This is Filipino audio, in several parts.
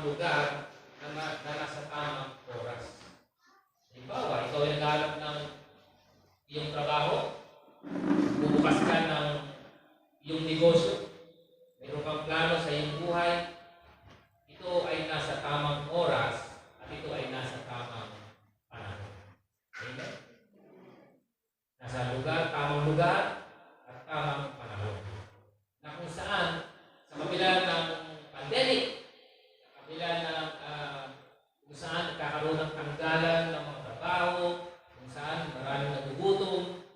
lugar na nasa tamang oras. Halimbawa, ikaw ay naghahanap ng iyong trabaho, bubukas ka ng iyong negosyo, mayroon kang plano sa iyong buhay, ito ay nasa tamang oras at ito ay nasa tamang panahon. Amen? Nasa lugar, tamang lugar at tamang panahon. Na kung saan, sa kabila ng pandemic, sa kabila ng kung saan nagkakaroon ng tanggalan ng mga trabaho, kung saan maraming nagugutom,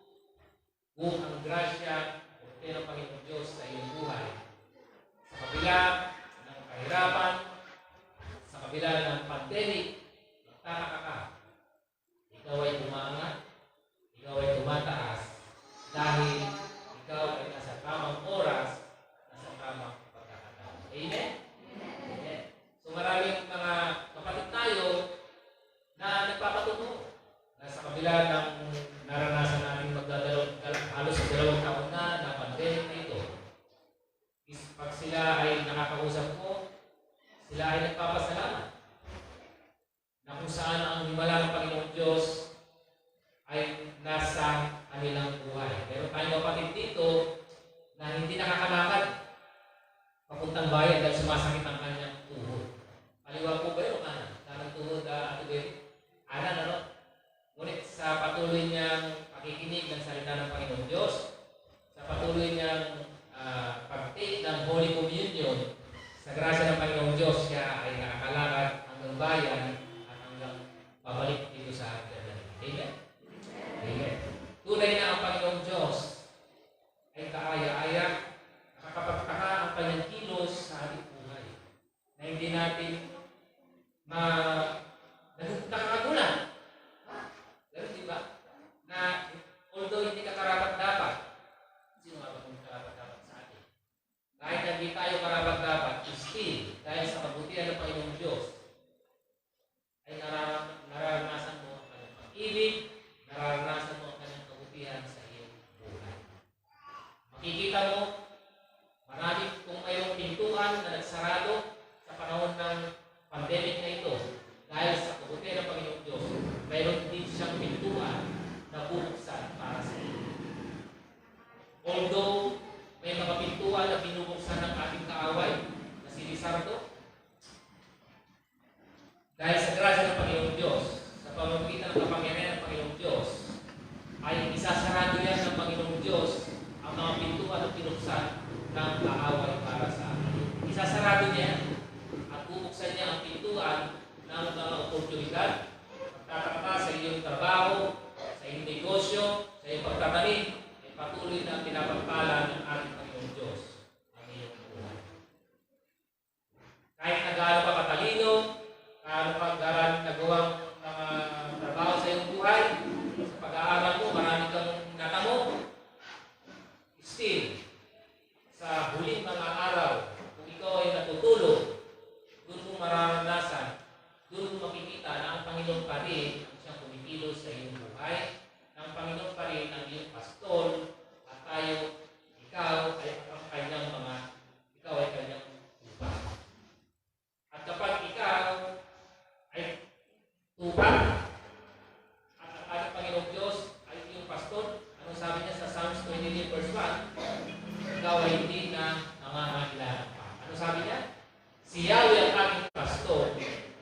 kung ang grasya ng Panginoon Diyos sa iyong buhay. Sa kabila ng kahirapan, sa kabila ng pandemic, magtataka ka. Ikaw ay umangat, ikaw ay tumataas, dahil ikaw ay nasa tamang oras, nasa tamang pagkakataon. Amen? Amen. So maraming mga kapatid tayo na nagpapatungo na sa kabila ng naranasan namin halos sa 2 taon na pandemic na ito. Pag sila ay nakakausap ko, sila ay nagpapasalamat na kung saan ang himala ng Panginoon Diyos ay nasa kanilang buhay. Pero tayong kapatid dito na hindi nakakalakad papuntang bayan dahil sumasakit ang kanyang tuhod. Kaliwa po ba yun? Kanang tuhod, Ate Betty? Ano? Ngunit sa patuloy niyang pakikinig ng salita ng Panginoon Diyos, sa patuloy niyang pag-take ng Holy Communion, sa grasya ng Panginoon Diyos, siya ay nakakalakad hanggang bayan at hanggang pabalik dito sa atin. Amen? Amen. Tunay na ang Panginoon Diyos ay kaaya-aya, nakakapagtaka ang kanyang kilos sa ating buhay, na hindi natin nakakagulan. Ganun, di ba? Na although hindi ka karapat-dapat, sino nga ba kung karapat-dapat sa atin? Kahit hindi tayo karapat-dapat, still, dahil sa kabutihan ng Panginoong Diyos, ay nararanasan mo ang kanyang pag-ibig, nararanasan mo ang kanyang kabutihan sa iyong buhay. Makikita mo, marami kung mayroong pintuan na nagsarado sa panahon ng pandemic na ito, dahil sa kabutihan ng Panginoong Diyos, mayroon din siyang pintuan na bubuksan para sa iyo. Although may mga pintuan na binubuksan ng ating kaaway na si Lizardo, dahil sa grasya ng Panginoong Diyos, sa pamamagitan ng kapangyarihan ng Panginoong Diyos, ay isasarado yan ng Panginoong Diyos ang mga pintuan na binuksan ng kaaway para sa atin. Isasarado niya at bubuksan niya ang pintuan ng mga oportunidad, pagtatakpa sa iyong trabaho, sa iyong negosyo, sa iyong pagtatanim, ay patuloy na pinapagpala ng ating Panginoong Diyos ang iyong buhay. Kahit na gaano ka katalino, gaano ka nagawang mga trabaho sa iyong buhay, sa pag-aaral mo, marami kang natamo, still, sa huling mga araw, kung ikaw ay natutulog, doon mo mararanasan, doon mo makikita na ang Panginoon pa rin ang siyang kumikilos sa iyong buhay, na ang Panginoon pa rin ang iyong pastor, at ikaw ay kanyang tupa. At kapag ikaw ay tupa, at ang ating Panginoong Diyos ay iyong pastor, anong sabi niya sa Psalms 23 verse 1? Ikaw ay hindi na nangangailangan pa. Ano sabi niya? Si Yahweh ang aking pastor,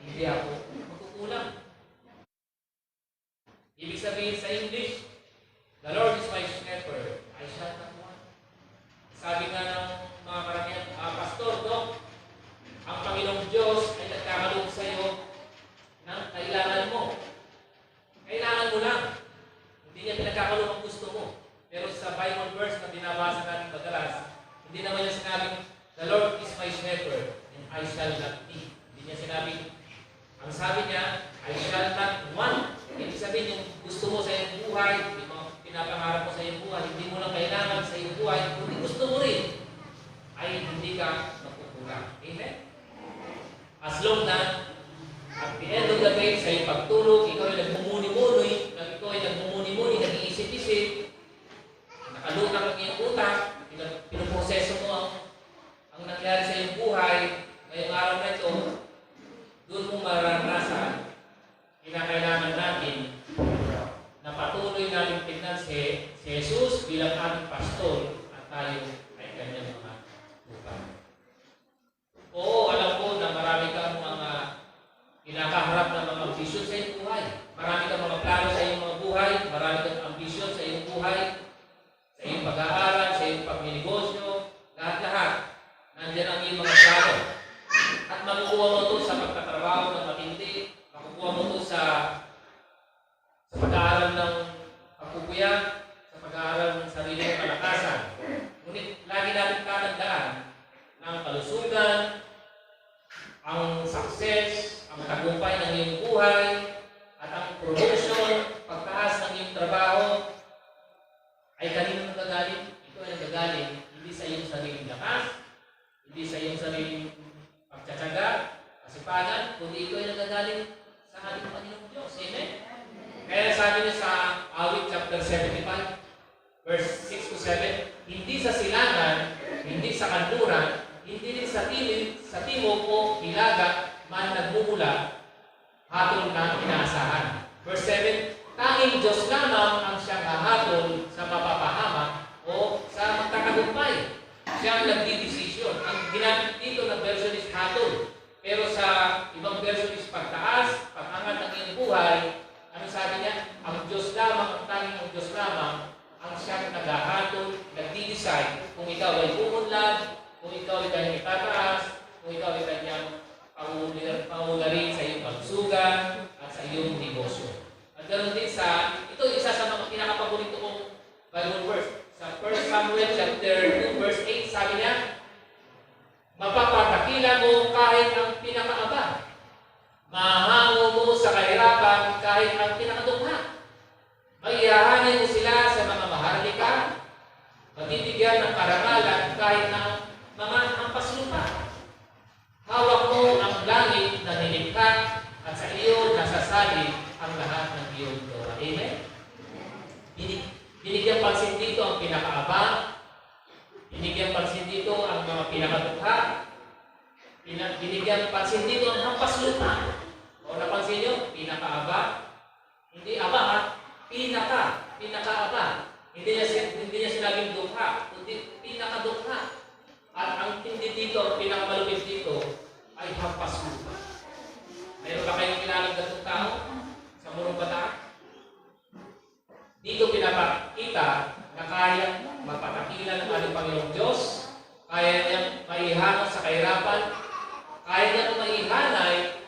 hindi ako magkukulang. Ibig sabihin sa English, the Lord is my shepherd, I shall not want. Sabi nga ng mga karamihan, pastor, Dok, ang Panginoong Diyos ay nagkakaloob sa iyo ng kailangan mo. Kailangan mo lang. Hindi niya pinagkakaloob ang gusto mo. Pero sa Bible verse na binabasa natin madalas, hindi naman niya sinabing, the Lord is my shepherd, and I shall not need. Hindi niya sinabing, ang sabi niya, I shall not want. Ibig sabihin, yung gusto mo sa iyong buhay, yung mga pinapangarap mo sa iyong buhay, hindi mo lang kailangan sa iyong buhay, kundi gusto mo rin, ay hindi ka makukulang. Amen? As long na, at the end of the day, sa iyong pagtulog, ikaw ay nagmumuni-muni, nag-iisip-isip, nakalutang ang iyong utak, pinuproseso mo ang nangyari sa iyong buhay, ngayong araw na ito, nanggagaling hindi sa iyong sariling lakas, hindi sa iyong sariling pagtsatsaga, kasipagan, kundi ito ay nanggagaling sa ating Panginoong Diyos. Amen? Kaya sabi niya sa Awit chapter 75, verse 6 to 7, hindi sa silangan, hindi sa kanluran, hindi rin sa timog o hilaga man nagmumula, hatol na inaasahan. Verse 7, tanging Diyos lamang ang siyang hahatol sa mapapahamak o sa magtatagumpay. Siya ang nagdidesisyon. Ang ginamit dito ng version is hatol. Pero sa ibang version is pagtaas, pag-angat ng iyong buhay, ano sabi niya? Ang Diyos lamang, ang tanging ang Diyos lamang, ang siyang naghahatol, nagdi-decide kung ikaw ay pumunlad, kung ikaw ay kanyang itataas, kung ikaw ay kanyang paularin sa iyong pagsugan at sa iyong negosyo. At ganoon din ito isa sa mga pinakapaborito kong Bible verse. Sa 1 Samuel chapter 2 verse 8, sabi niya, mapapakakila mo kahit ang pinakaaba. Mahango mo sa kahirapan kahit ang pinakadugha. Maihahanin mo sila sa mga maharlika. Mabibigyan ng karangalan kahit ng mga hampas lupa. Hawak mo ang langit na nilikha at sa iyo nasasali ang lahat ng iyong gawa. Amen? Binigyan pansin dito ang pinakaaba. Binigyan pansin dito ang mga pinakadugha. Binigyan pansin dito ang hampas lupa. O napansin nyo? Pinakaaba. Hindi aba ha? Pinakaaba. Hindi niya sinabing dukha, kundi pinakadukha. At ang tindi dito, ang pinakamalupit dito, ay hampas lupa. Mayroon ba kayong kilalang gatong tao sa murong bataan? Dito pinapakita na kaya mapatakilan ng ating Panginoong Diyos, kaya niyang maihanap sa kahirapan, kaya niyang maihanay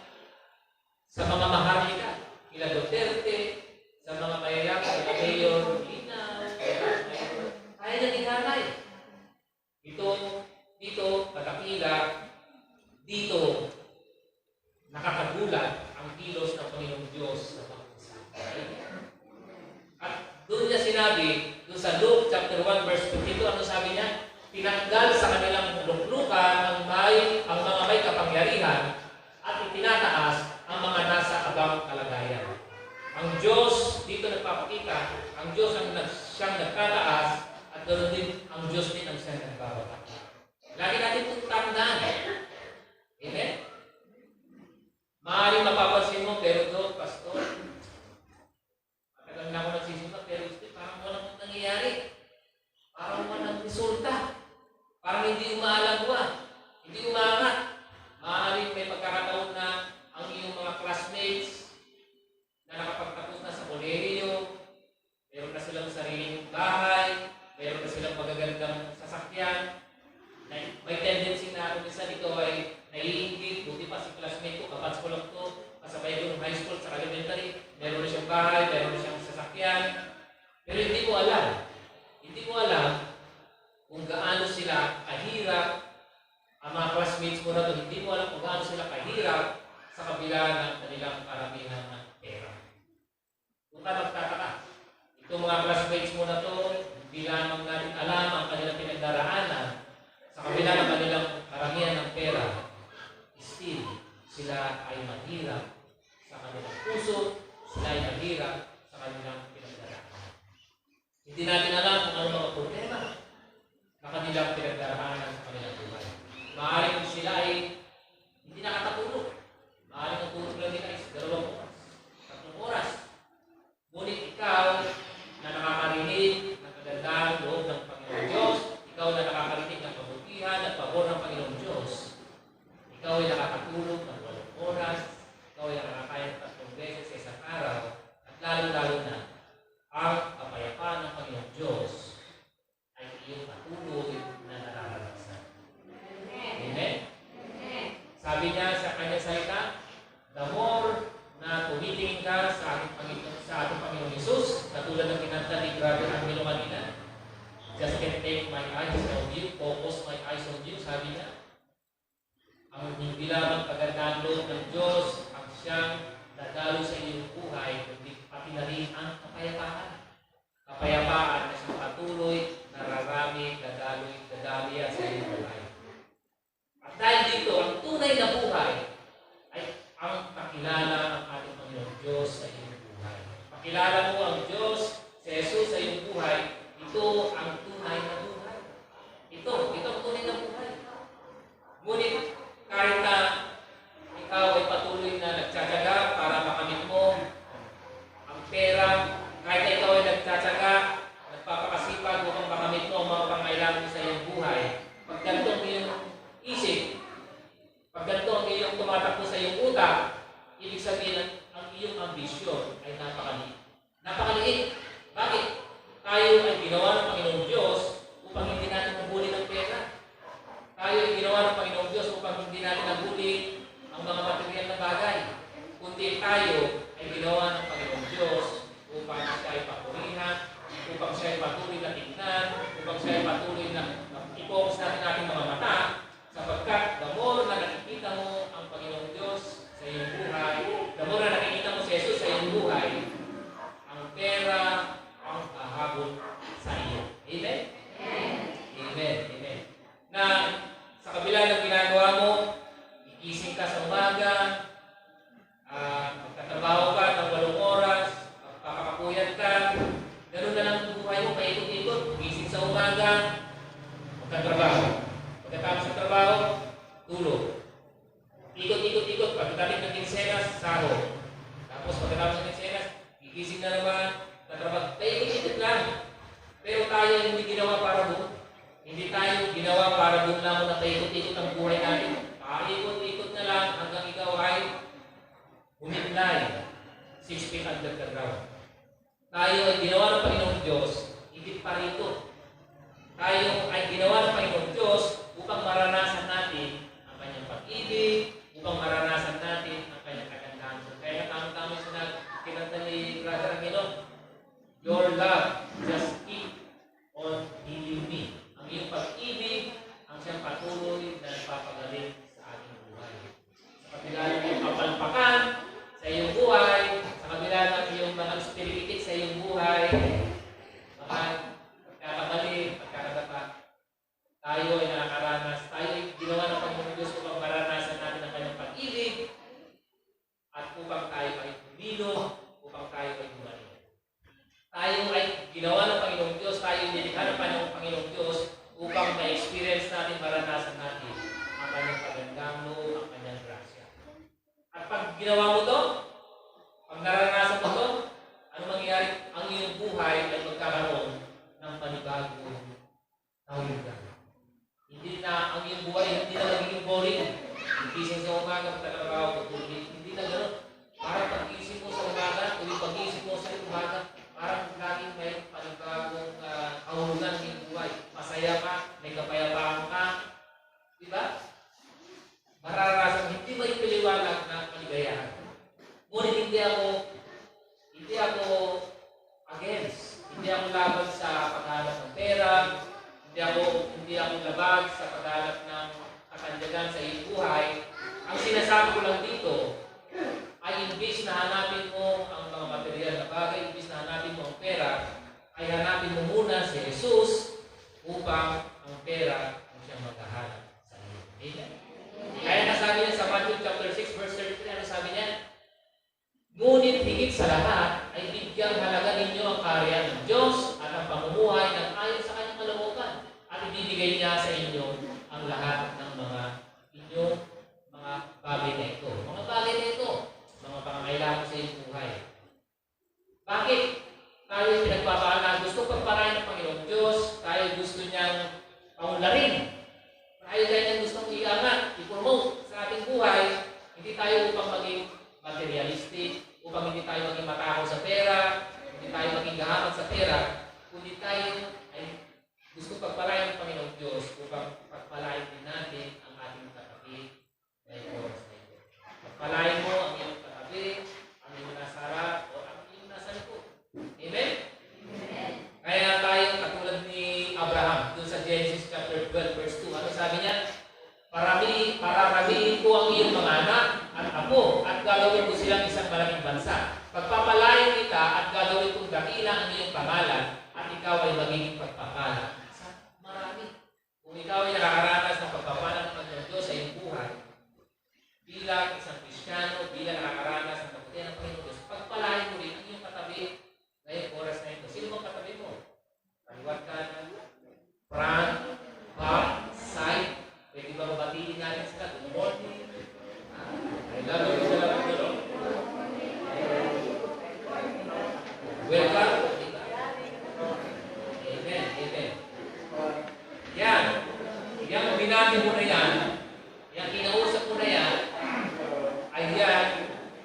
sa mga maharlika, kila Duterte, sa mga mayayap, kila Mayor Lina, kaya niyang ihanay. Dito, patakila, dito, nakakagulat ang kilos ng Panginoong Diyos sa pagkasa. At doon niya sinabi, doon sa Luke chapter 1 verse 22, ano sabi niya? Tinanggal sa kanilang luklukan ang mga may kapangyarihan at itinataas ang mga nasa abang kalagayan. Ang Diyos, dito nagpapakita, ang Diyos ang siyang nagtataas at ganoon din, ang Diyos din ang siyang nagbababa. Lagi natin itong tandaan. Amen? Maaaring mapapansin mo, pero doon, pastor, matagal na ako nagsisimba, pero parang walang nangyayari. Parang walang resulta. Parang hindi umaalagwa. Hindi umaangat. Maaaring may pagkakataon na ang iyong mga classmates na nakapagtapos na sa kolehiyo, meron na silang sariling bahay, meron na silang magagandang sasakyan, may tendency na kung minsan ito ay naiingit, buti pa si classmate ko, kapats ko lang ito, kasabay ko ng high school sa elementary, meron na siyang bahay, meron na siyang sasakyan, pero hindi mo alam kung gaano sila kahirap, ang mga classmates mo na ito, hindi mo alam kung gaano sila kahirap sa kabila ng kanilang karamihan ng pera. Kung ka magtataka, itong mga classmates mo na ito, hindi lamang natin alam ang kanilang pinagdaraanan, sa kabila ng kanilang karamihan ng pera, still, sila ay mahirap sa kanilang puso, sila ay mahirap sa kanilang pinagdaraanan. Hindi natin alam kung ano mga problema na kanilang pinagdaraanan sa kanilang buhay. Maaaring kung sila ay hindi nakatulog. Maaaring ang tulog lang nila ay 2 oras, 3 oras. Ngunit ikaw na nakakarinig ng kagandahan loob ng Panginoon Diyos, ikaw na nakakarinig ng kabutihan at pabor ng Panginoon Diyos, ikaw ay nakakatulog ng 8 oras, ikaw ay nakakaya ng 3 beses sa isang araw, at lalo-lalo na ang kapayapaan ng Panginoon Diyos ay iyong patuloy na nararanasan. Amen? Sabi niya sa kanyang salita, the more na tumitingin ka sa ating Panginoon Jesus, katulad ng kinanta ni Brother Angelo kanina, just can't take my eyes on you, focus my eyes on you, sabi niya. Ang hindi lamang kagandahan loob ng Diyos ang siyang dadalo sa iyong buhay, kundi pati na rin ang kapayapaan. Kapayapaan na siyang patuloy, nararami, dadalo barya sa iyong buhay. At dahil dito, ang tunay na buhay ay ang pakilala ng ating Panginoong Diyos sa iyong buhay. Pakilala mo ang Diyos, si Jesus sa iyong buhay, ito ang tunay na buhay. Ito ang tunay na buhay. Ngunit kahit na ikaw ay patuloy na nagtsatsaga para makamit mo ang pera, kahit na ikaw ay nagtsatsaga, nagpapakasipag upang makamit mo ang mga pangailangan sa iyong buhay, pag ganito ang iyong isip, pag ganito ang iyong tumatakbo sa iyong utak, ibig sabihin ang iyong ambisyon ay napakaliit. Napakaliit. Bakit? Tayo ay ginawa ng Panginoong Diyos upang hindi natin nabuli ng pera. Tayo ay ginawa ng Panginoong Diyos upang hindi natin nabuli ang mga material na bagay. Kundi tayo ay ginawa ng Panginoong Diyos upang siya ay papurihan, upang siya ay patuloy na tignan, upang siya ay patuloy na i-focus natin ating mga mata, sapagkat the more na nakikita mo ang Panginoong Diyos sa iyong buhay, the more na nakikita mo si Jesus sa iyong buhay, ang pera ang hahabol sa iyo. Amen? Amen. Amen. Na sa kabila ng ginagawa mo, igising ka sa umaga, magtatrabaho ka ng 8 oras, magpapakapuyat ka, ganoon na lang ang buhay mo, paikot-ikot, gising sa umaga, magtatrabaho. Pagkatapos sa trabaho, tulog. Ikot-ikot-ikot, pagkatapos ng kinsenas, sahod. Tapos pagkatapos ng kinsenas, gigising na naman, tatrabaho. Paikot-ikot lang. Pero tayo hindi ginawa para doon. Hindi tayo ginawa para doon lamang na paikot-ikot ang buhay natin. Paikot-ikot na lang hanggang ikaw ay humimlay 6 feet under the ground. Tayo ay ginawa ng Panginoong Diyos, higit pa rito. Tayo ay ginawa ng Panginoong Diyos upang maranasan natin ang kanyang pag-ibig, upang maranasan natin ang kanyang kagandahan. Kaya tama-tama kinanta ni Brother Angelo, your love just keep on healing me. Ang iyong pag-ibig ang siyang patuloy na nagpapagaling sa ating buhay. Sa kabila ng iyong kapalpakan sa iyong buhay, sa kabila ng iyong mga spiritikit sa iyong buhay, pagkakamali, pagkakadapa, tayo ay nakakaranas, tayo ay ginawa ng Panginoon Diyos upang maranasan natin ang kanyang pag-ibig at upang tayo ay humilo, upang tayo ay gumaling. Tayo ay ginawa ng Panginoong Diyos, tayo ay nilikha ng Panginoong Diyos upang ma-experience natin, maranasan natin ang kanyang pagandang loob, ang kanyang grasya. At pag ginawa mo to, pag naranasan mo to, ano mangyayari? Ang iyong buhay ay magkakaroon ng panibagong kahulugan. Hindi na ang iyong buhay, hindi na magiging boring. Gising sa umaga, magtatrabaho, tutulog. Hindi na gano'n. Parang pag-isip mo sa umaga, tuwing pag-isip mo sa umaga, parang laging may panibagong kahulugan ng iyong buhay. Masaya ka, may kapayapaan ka. Diba? Mararasan, hindi mo ipiliwanag na kaligayahan. Ngunit hindi ako against. Hindi ako laban sa paghahanap ng pera. Hindi ako laban sa paghahanap ng katanyagan sa iyong buhay. Ang sinasabi ko lang dito ay imbis na hanapin mo ang mga material na bagay, imbis na hanapin mo ang pera, ay hanapin mo muna si Jesus upang ang pera ang siyang maghahanap sa iyo. Amen? Kaya nasabi niya sa Matthew chapter 6 verse 33, ano sabi niya? Ngunit higit sa lahat ay bigyang halaga ninyo ang kaharian ng Diyos at ang pamumuhay ng ayon sa kanyang kalooban, at ibibigay niya sa inyo ang lahat ng mga inyong mga bagay na ito. Mga bagay na ito, mga pangangailangan sa iyong buhay. Bakit? Tayo pinagpapaalam, gusto pagparayan ng Panginoong Diyos, tayo gusto niyang paunlarin. Tayo niyang gustong i-angat, i-promote sa ating buhay. Hindi tayo upang maging materialistic, upang hindi tayo maging matakaw sa pera, hindi tayo maging gahaman sa pera, kundi tayo ay gusto pagpalain ng Panginoong Diyos upang pagpalain din natin ang ating katabi na oras na ito. Pagpalain mo ang iyong katabi, ang iyong nasa harap, o ang iyong nasa likod. Amen? Amen. Kaya tayo katulad ni Abraham, dun sa Genesis chapter 12 verse 2, ano sabi niya? Pararamihin ko ang iyong mga anak at apo, at gagawin ko silang isang malaking bansa. Pagpapalain kita at gagawin kong dakila ang iyong pangalan, at ikaw ay magiging pagpapala sa marami. Kung ikaw binabi mo na yan, yung kinausap mo na yan, ay yan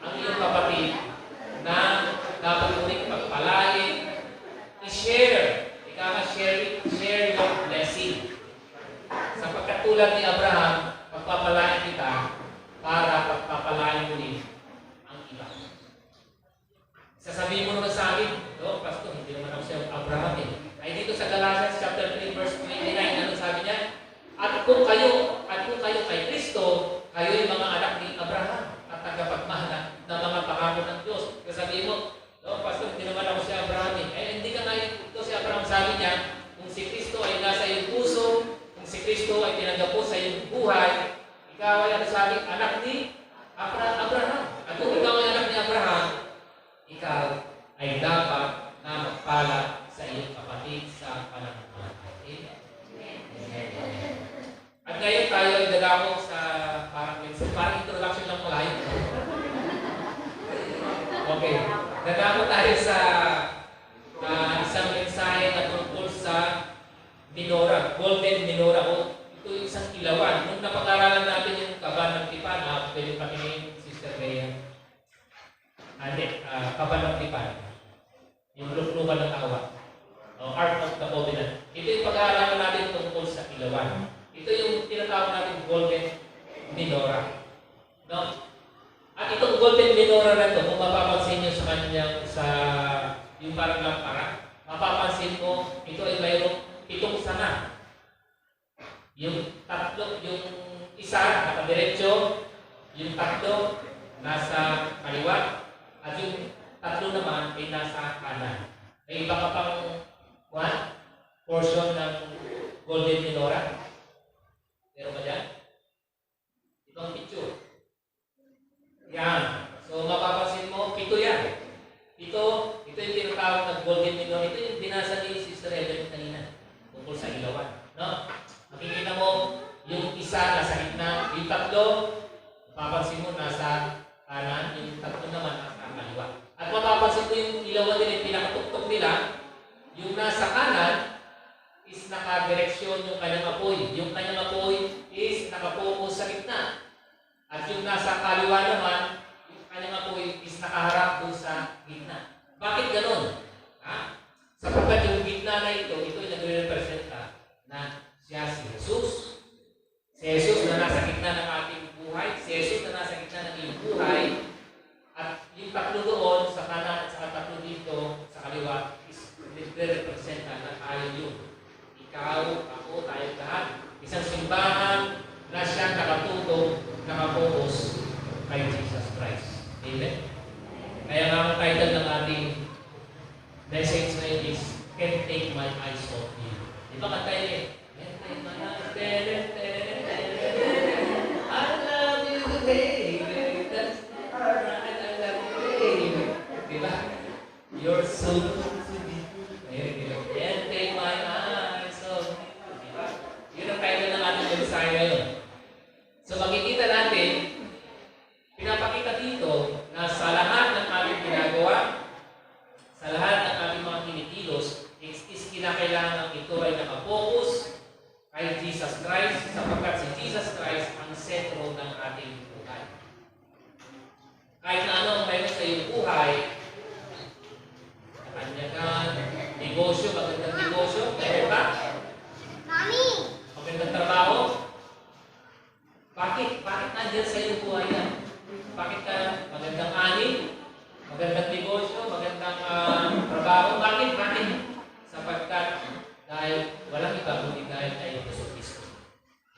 ang iyong kapatid na dapat mo rin pagpalain, i-share. Ikaw nga, share your blessing. Sapagkat tulad ni Abraham, pagpapalain kita para pagpapalain mo rin ang iba. Sasabihin mo naman sa akin, Pastor, hindi naman ako siya Abraham eh. Ay dito sa Galatians chapter 3 verse 29, ano sabi niya? At kung kayo kay Kristo, kayo yung mga anak ni Abraham at tagapagmana ng mga pangako ng Diyos. Sasabihin mo, Pastor, hindi naman ako si Abraham eh. Eh, hindi ka nga ito si Abraham. Sabi niya, kung si Kristo ay nasa iyong puso, kung si Kristo ay tinanggap po sa iyong buhay, ikaw ay sabi, anak ni Abraham. At kung ikaw ay anak ni Abraham, ikaw ay dapat na magpala sa iyong kapatid sa pananampalataya. At ngayon tayo ay dadako sa parang introduction lang pala yun. Okay. Dadako tayo sa isang mensahe na tungkol sa menorah, golden menorah. Ito yung isang ilawan. Nung napag-aralan natin yung kaban ng tipan, pwede pakinggan Sister Bea. Kaban ng tipan. Yung luklukan ng kawan. Art of the Covenant. Ito yung pag-aaralan natin tungkol sa ilawan. Ito yung tinatawag natin golden menorah. No? At itong golden menorah na ito, kung mapapansin nyo sa kanyang yung parang lampara, mapapansin mo, ito ay mayroong 7 sana. Yung tatlo, yung isa nakadiretso, yung tatlo nasa kaliwa, at yung tatlo naman ay nasa kanan. May iba ka pang portion ng golden menorah. Meron ba dyan? Itong picture. Yan. So mapapansin mo, 7 yan. Ito yung tinatawag ng golden menorah. Ito yung binasa ni Sister Ellen kanina. Tungkol sa ilawan. No? Makikita mo, yung isa nasa gitna, yung tatlo, mapapansin mo nasa kanan, yung tatlo naman nasa kaliwa. At mapapansin mo yung ilawan nila, yung pinakatuktok nila, yung nasa kanan is nakadireksyon yung kanyang apoy. Yung kanyang apoy is nakapokus sa gitna. At yung nasa kaliwa naman, yung kanyang apoy is nakaharap doon sa gitna. Bakit ganon? Sapagkat yung gitna na ito ay nagre-representa na siya si Jesus. Si Jesus na nasa gitna ng ating buhay. Si Jesus na nasa gitna ng iyong buhay. At yung tatlo doon, sa kanan at sa tatlo dito, sa kaliwa, is nagre-representa na tayo yun. Ikaw, ako, tayo lahat. Isang simbahan na siya nakatuto, nakapokus kay Jesus Christ. Amen? Kaya nga ang title ng ating message ngayon is, Can't Take My Eyes Off You. Di ba kanta yun eh? Can't take my eyes, I love you, baby. That's alright, I love you, baby. Di ba? You're so good to me. Can't take my eyes off you. Di ba? Yun ang title ng ating mensahe ngayon. So makikita natin, pinapakita dito na sa lahat ng aming ginagawa, sa lahat ng aming mga kinikilos, is kinakailangan ito ay nakapokus kay Jesus Christ, sapagkat si Jesus Christ ang sentro ng ating buhay. Kahit na ano ang mayroon sa iyong buhay, kanyagan, negosyo, magandang negosyo, meron ba? Mami! Magandang trabaho? Bakit nandiyan sa iyong buhay yan? Bakit ka magandang ani? Magandang negosyo? Magandang trabaho? Bakit? Sapagkat dahil walang iba kundi dahil tayo Yesus Cristo.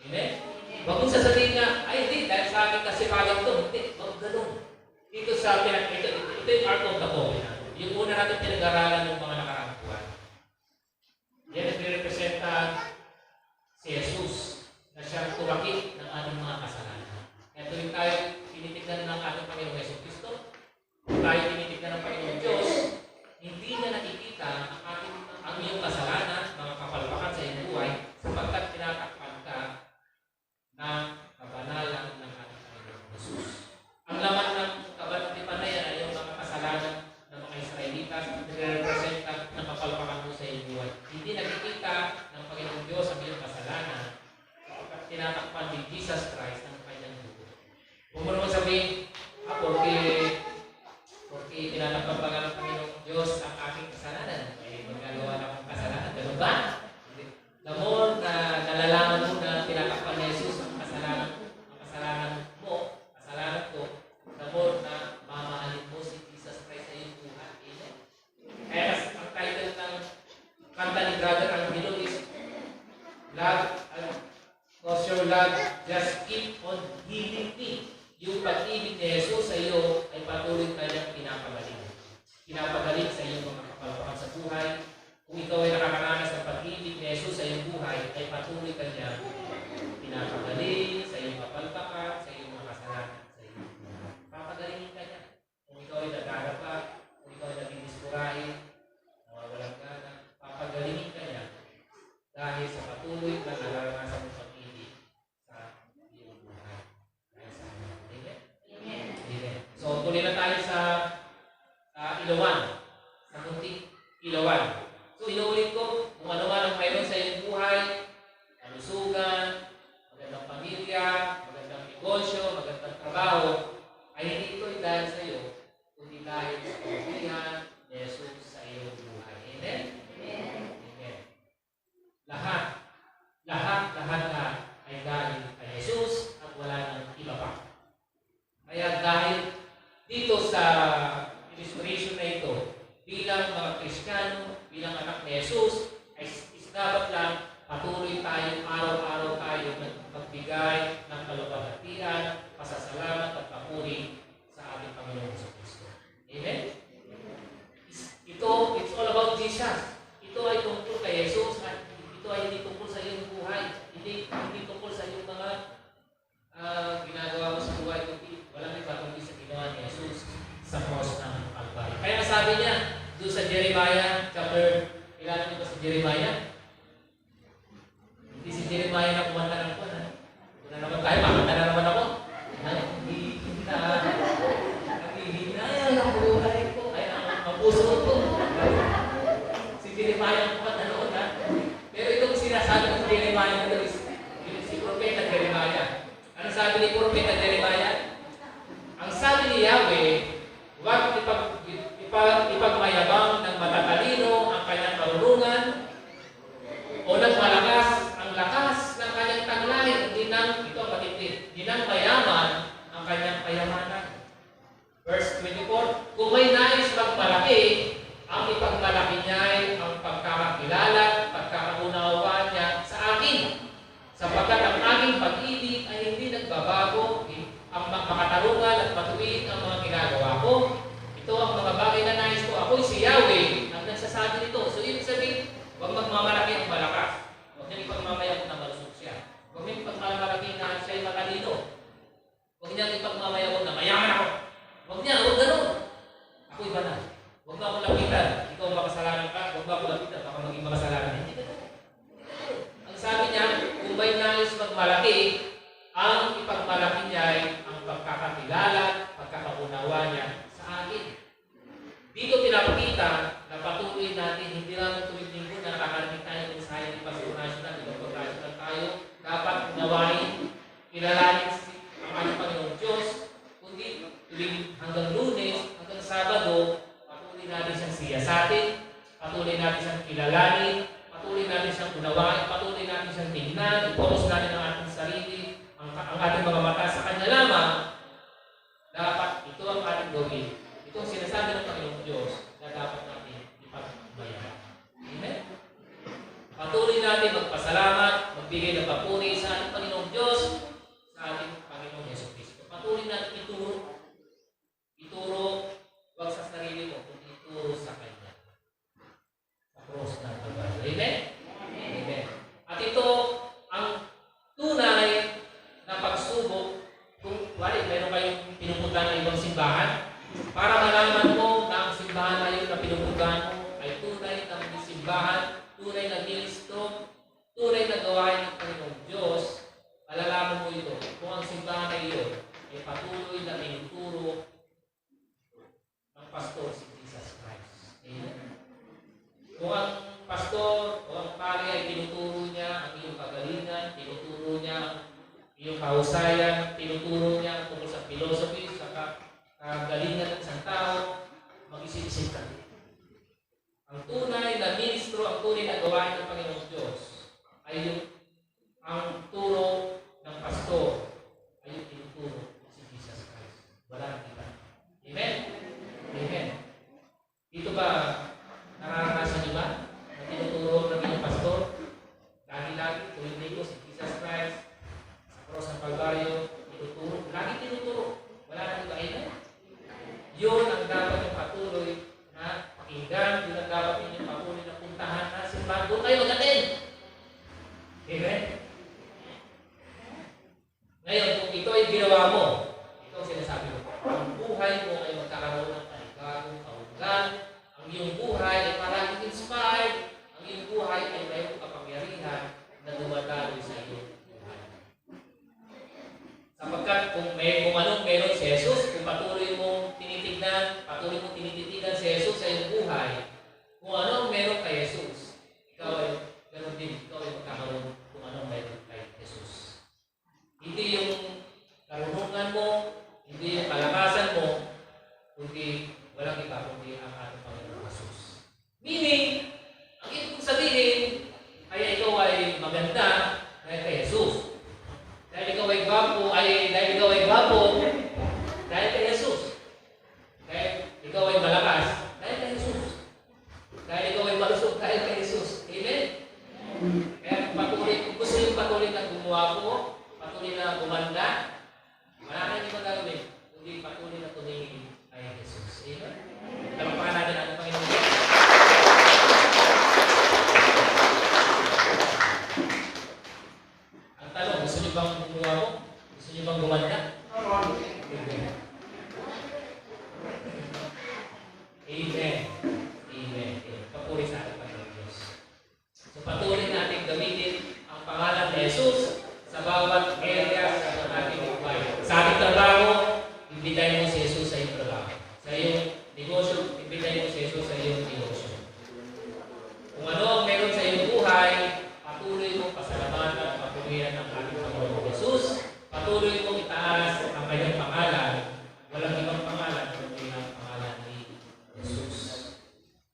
Amen? Huwag mong sasabihin nga, ay hindi, dahil sa akin kasi bagay ito. Hindi, huwag ganun. Dito sa ito yung art of the covenant. Yung una natin pinag-aralan ng mga nakaraang buwan. Yan nagre-representa si Jesus na siyang tumakit ng ating mga kasalanan. Kaya tuwing tayo tinitignan ng ating Panginoong Yesus Cristo, tayo tinitignan ng Panginoong Diyos, hindi na nakikita ang iyong kasalanan, mga kapalpakan sa iyong buhay, sapagkat tinatakpan ka ng kabanalan ng ating Panginoong Jesus. Ang laman ng kabanatipan na yan ay yung mga kasalanan ng mga Israelitas, nagre-representa tinatakpan ni Jesus Christ ang kanyang dugo. Kung mo naman sabihin, porque tinatakpan pa nga ng Panginoong Diyos ang aking kasalanan, ay magagawa na akong kasalanan. Ganun ba? The more na nalalaman mo na tinatakpan ni Jesus ang kasalanan mo, kasalanan ko, the more na mamahalin mo si Jesus Christ sa iyong buhay. Amen? Kaya ang title ng kanta ni Brother Angelo is Love, cause your love just keep on healing me. Yung pag-ibig ni Jesus sa iyo ay patuloy kanyang pinapagaling. Pinapagaling sa iyong mga kapalpakan sa buhay. Kung ikaw ay nakakaranas ng pag-ibig ni Jesus sa iyong buhay, ay patuloy kanyang pinapagaling sa iyong kapalpakan, sa iyong mga kasalanan, sa iyong buhay. Papagalingin ka niya. Kung ikaw ay nag-arapa, kung ikaw ay nag-dispurahin, nawawalang gana, papagalingin ka niya dahil sa patuloy na nararanasan ng pag-ibig sa iyong buhay. Amen? Amen. So, tuloy na tayo sa ilawan. Sa kunting ilawan. So, inuulit ko, kung ano man ang mayroon sa iyong buhay, kalusugan, magandang pamilya, magandang negosyo, magandang trabaho, ay hindi ito dahil sa iyo, kundi dahil sa pagpilihan ni Jesus sa iyong buhay. Amen? Amen. Lahat na ay dahil kay Jesus at wala nang iba pa. Kaya dahil dito sa illustration na ito, bilang mga Kristiyano, bilang anak ni Jesus, ay dapat lang patuloy tayo, araw-araw tayo magbigay ng kaluwalhatian, pasasalamat at papuri sa ating Panginoon Jesucristo. Amen? It's all about Jesus. Ito ay tungkol kay Jesus at ito ay hindi tungkol sa iyong buhay. Hindi tungkol sa iyong mga ginagawa mo sa buhay. Walang iba kundi sa ginawa ni Jesus sa cross ng Calvary. Kaya sabi niya doon sa Jeremiah chapter, kilala niyo ba sa Jeremiah? Hindi si Jeremiah na kumanta ng kwan. Kung na naman tayo, makanta na naman ako. Naghihinayang ang buhay ko. Ay, ang puso ko. Si Jeremiah ang kumanta noon, ha? Pero itong sinasabi ng Jeremiah na si Propeta Jeremiah. Ano sabi ni Propeta Jeremiah? Ang sabi ni Yahweh, huwag ipagmayabang ng matatalino ang kanyang karunungan o ng malakas ang lakas ng kanyang taglay, ito ang matindi, di ng mayaman ang kanyang kayamanan. Verse 24, kung may nais magmalaki, ang ipagmalaki niya ay ang pagkakakilala, pagkakaunawa niya sa akin. Sapagkat ang aking pag-ibig ay hindi nagbabago, ang makatarungan at matuwid ang mga ginagawa ko. Ito ang mga bagay na nais ko. Ako'y si Yahweh ang nagsasabi nito. So, ibig sabihin, huwag magmamalaki ang malakas. Huwag niya ipagmamayabang na malusog siya. Huwag niya ipagmamalaki na siya'y matalino. Huwag niya ipagmamayabang na mayaman ako. Huwag ganun. Ako iba na. Huwag mo ako lapitan. Ikaw makasalanan ka. Huwag mo ako lapitan. Baka maging makasalanan. Hindi ka. Ang sabi niya, kung may nais magmalaki, ang ipagmalaki niya ay ang pagkakakilala, pagkakaunawa niya sa akin. Dito pinapakita na patuloy natin, hindi lang tuwing linggo na nakakarinig tayo ng mensahe ng Pastor National, ibang national tayo, dapat unawain, kilalanin ang ating Panginoong Diyos, kundi tuwing hanggang Lunes, hanggang Sabado, patuloy natin siyang siyasatin, patuloy natin siyang kilalanin, patuloy natin siyang unawain, patuloy natin siyang tingnan, i-focus natin ang ating sarili, ang ating mga mata sa Kanya lamang. Dapat ito ang ating gawin. Ito ang sinasabi ng Panginoong Diyos na dapat natin ipagmayaman. Amen? Patuloy natin magpasalamat, magbigay ng papuri sa ating Panginoong Diyos, sa ating Panginoong Jesucristo. Patuloy natin ituro, huwag sa sarili mo, kundi ituro sa Kanya. Sa cross ng Calvary. Amen? Amen. At ito ang tunay na pagsubok. Kung mayroon kayong pinupuntahan ng ibang simbahan, para malaman mo na ang simbahan na yun na pinupuntahan mo ay tunay na simbahan, tunay na ministro, tunay na gawain ng Panginoong Diyos, malalaman mo ito kung ang simbahan na iyon ay patuloy na tinuturo ng pastor si Jesus Christ. Amen. Kung ang pastor o ang pari ay tinuturo niya ang iyong kagalingan, tinuturo niya ang yung kahusayan, tinuturo niya tungkol sa philosophy, sa kagalingan ng isang tao, mag-isip-isip ka. Ang tunay na ministro, ang tunay na gawain ng Panginoong Diyos ay yung ang turo ng pastor ay yung tinuturo si Jesus Christ. Walang iba. Amen? Amen. Dito ba nararanasan niyo ba na tinuturo ng inyong pastor? Lagi-lagi, tuwing linggo si Jesus Christ sa cross ng Kalbaryo, tinuturo. Lagi tinuturo. Wala nang iba. Amen? Yun ang dapat yung patuloy na pakinggan. Yun ang dapat yung patuloy na puntahan na simbahan. Doon kayo mag-attend. Amen? Ngayon, kung ito ay ginawa mo, ito ang sinasabi mo, ang buhay mo ay magkakaroon ng panibagong kahulugan. Ang iyong buhay ay parang inspired. Ang iyong buhay ay mayroong kapangyarihan na dumadaloy sa iyong buhay. Sapagkat kung anong meron si Jesus, kung patuloy mong tinititigan si Jesus sa iyong buhay, kung anong meron kay Jesus, ikaw ay meron din, ikaw ay magkakaroon kung anong meron kay Jesus. Hindi yung karunungan mo, hindi yung kalakasan mo, kundi walang iba kundi ang ating Panginoon Jesus. Meaning, ang ibig kong sabihin, ay ikaw ay maganda dahil kay Jesus. Dahil ikaw ay gwapo, dahil kay Jesus. Dahil ikaw ay malakas, dahil kay Jesus. Dahil ikaw ay malusog, dahil kay Jesus. Amen? Kaya kung gusto yung patuloy na gumawa ko, patuloy na gumanda, wala na hindi magagawin, kundi patuloy na tumingin kay Jesus. Amen? Talakpakan natin ang Panginoon. Ang tanong, gusto niyo bang gumawa ko? Gusto niyo bang gumanda? Amen. Amen. Amen. Papuri sa ating Panginoon Diyos. So patuloy natin gamitin ang pangalan ni Jesus sa bawat area sa ating buhay. Sa ating trabaho, imbitahin mo si Jesus sa iyong trabaho. Sa iyong negosyo, imbitahin mo si Jesus sa iyong negosyo. Kung ano ang meron sa iyong buhay, patuloy mong pasalamatan at papurihan ng ating Panginoon Jesus. Patuloy mong itaas ang kanyang pangalan. Walang ibang pangalan kundi ang pangalan ni Jesus.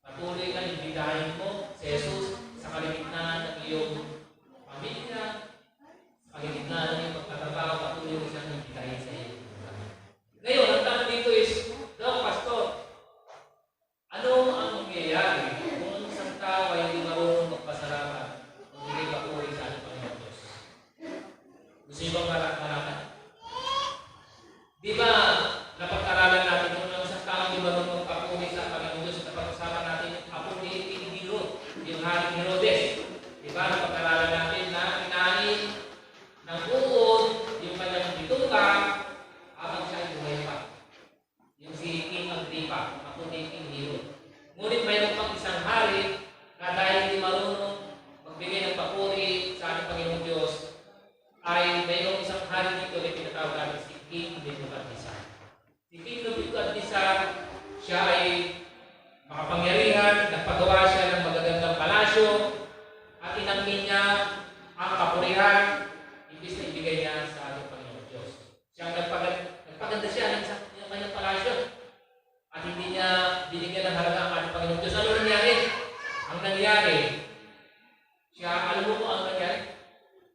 Patuloy na imbitahin mo si Jesus sa kaligitnaan ng iyong pamilya, sa kaligitnaan ng iyong pagtatrabaho, patuloy mo siyang imbitahin sa iyong buhay. Ngayon, ang tanong dito is, Pastor, ano ang mangyayari kung ang isang tao ay hindi marunong magpasalamat o hindi papuri sa ating Panginoon Diyos? Gusto niyo bang malaman? Di ba, napag-aralan natin kung ang isang tao hindi marunong magpapuri sa Panginoon Diyos, napag-usapan natin yung apo ni Herod, yung Haring Herodes. Di ba, napag-aralan natin na inanin ng uod yung kanyang bituka habang siya ay buhay pa. Yung si King Agrippa, apo ni King Herod. Ngunit mayroon pang isang hari na dahil hindi marunong magbigay ng papuri sa ating Panginoong Diyos, ay mayroong isang hari dito na tinatawag natin si King Nebuchadnezzar. Si King Nebuchadnezzar, siya ay makapangyarihan, nagpagawa siya ng magagandang palasyo, at inangkin niya ang kapurihan, imbis na ibigay niya sa ating Panginoong Diyos. Siya nagpaganda siya ng kanyang palasyo, at hindi niya binigyan ng halaga ang ating Panginoong Diyos. Ano nangyari? Ang nangyari, alam mo ang nangyari?